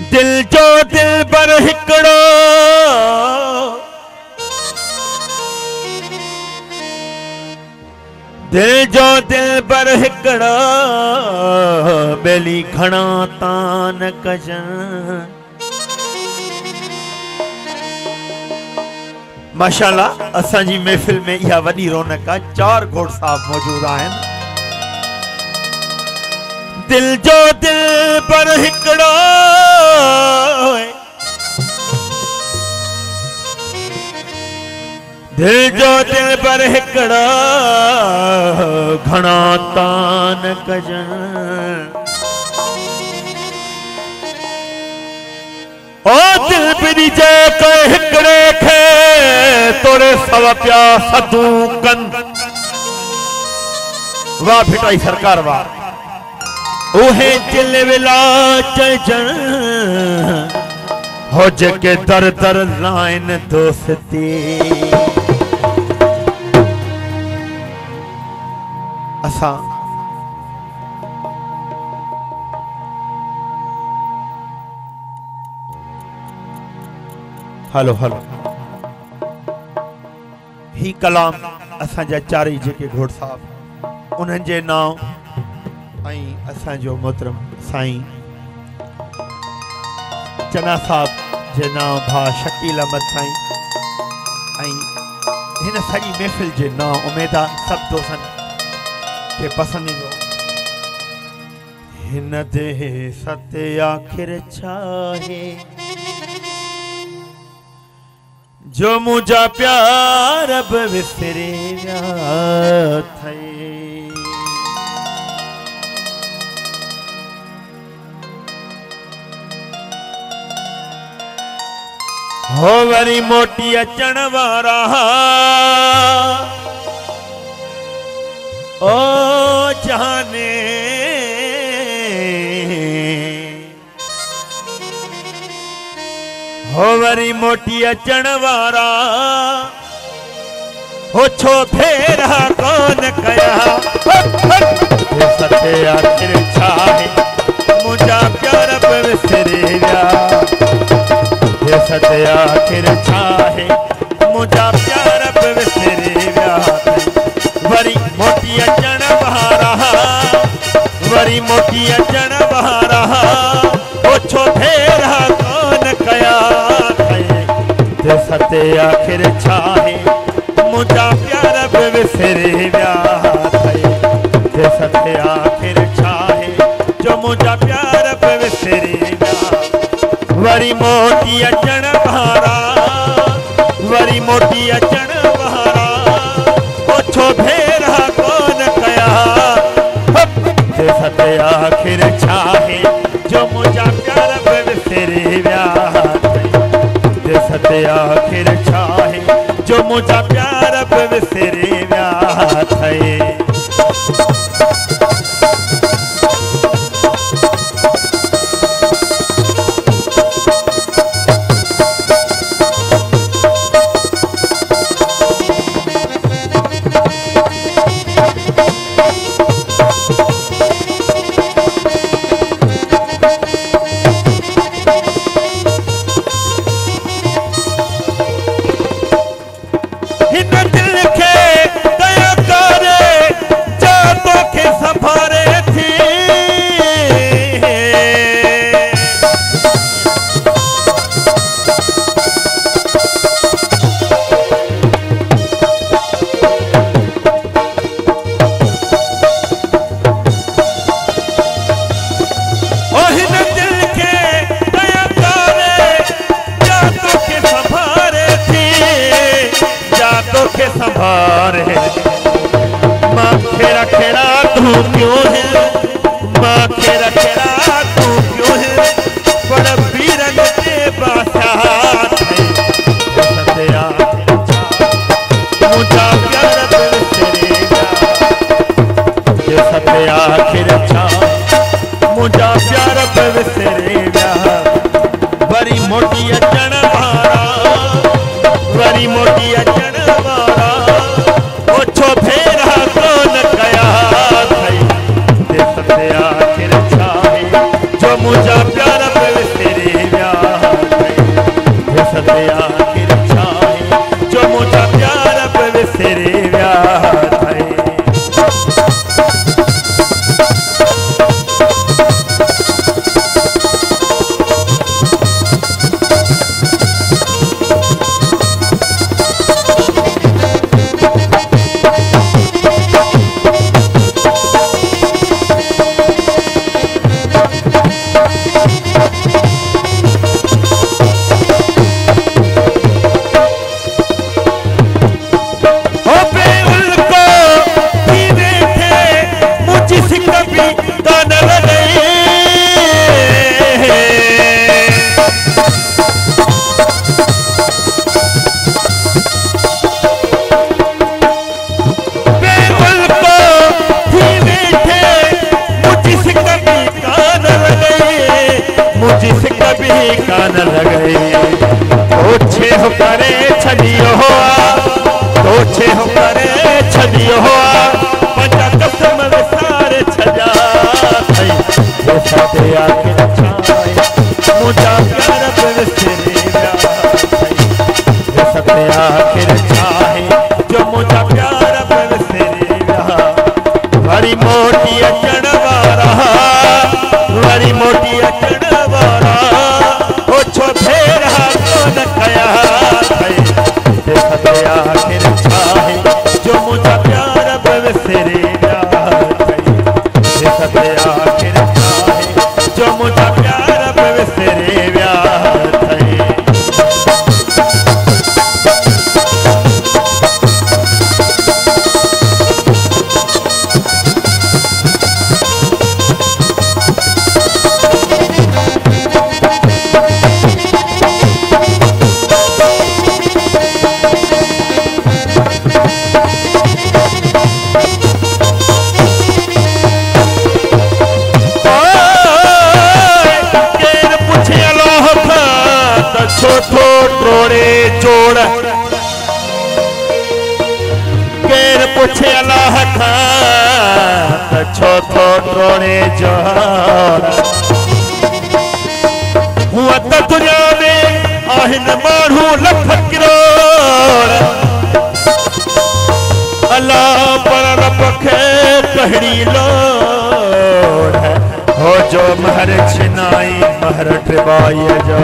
दिल जो दिल पर हिकड़ो दिल जो दिल पर हिकड़ो बेली घणा तान कजन। माशाअल्लाह असांजी महफिल में यह वडी रौनक है। 4 घोड़ साहब मौजूद हैं। दिल जो दिल पर हिकड़ो दिल जो दिल पर हिकड़ो घणा तान कजन। ओ दिल बिनी जे कोई हिकड़े खे तोरे सवा प्या सदू कन। वाह भिटाई सरकार वाह। ओहे दिल विला चजन हो जके दर दर लाइन दोस्ती। असा हलो हलो ही कलाम असांजा चारई जेके घोड़ साहब उन्हनि जे नाम असांजो मोहतरम साईं चना साहब जे नाम भा शकील अहमद साईं हिन सॼी महफ़िल जे नाम उमेदा सब दोस्तन के पसंद ईंदो। हिन दे सते आखिर छाहे जो मुझा प्यार अब विसरे विया थे। हो वरी मोटी अचण वारा ओ जाने हो वरी मोटी अचण वारा हो छो फेरा कौन कया। सते आखिर छाहे मुझा प्यार अब विसरे विया। सते आखिर छाहे मुझा प्यार अब विसरे विया। वरी मोटी अचण वारा वरी मोटी अचण वारा हो छो फेरा कौन कया। सते आखिर छाहे मुझा प्यार अब विसरे विया। सते आखिर छाहे जो मुझा प्यार अब विसरे विया। वरी मोटी अचण वारा वरी मोटी अचण वारा ओछो भेरा कौन कया। सते आखिर छाहे जो मुझा प्यार अब विसरे विया। सते आखिर छाहे जो मुझा प्यार अब विसरे विया थे। माँ खेरा खेरा तू क्यों है माँ खेरा खेरा तू क्यों है बड़ा बीरन के बादशाह मुझा प्यार विसरे विया। सते आखिर छा मुझा प्यार विसरे विया। वरी मोटी अचण वारा वरी मोटी अचण वारा ओछो फेरा कौन कया। सते आखिर छाहे जो मुझा प्यार विसरे सते आखिर छाए जो मुझा प्यार विसरे व्या थे। कान लगे ओछे हो करे छदियो ओछे हो करे छदियो पंजा कसम विसारे छजा थई वो सते आखिर छाए मुझा प्यार विसरे व्या थई वो सते आखिर छाए जो मुझा प्यार विसरे व्या। वरी मोटी अचण वारा वरी मोटी अचण वारा ओछो फेरा कोन कया थे सते आखिर छाए जो मुझा प्यार विसरे व्या थे सते आखिर छाए जो मुझा प्यार विसरे व्या थे। छोथो ट्रोड़े जोड़ केर पुछे अल्लाह खां छोथो ट्रोड़े जोड़ हुआ त दुनिया में आहिन माण्हू लख करोड़ अल्लाह पर रब खे कहिड़ी लोड़ हो जो महर छिनाई महर ट्रिबाई जो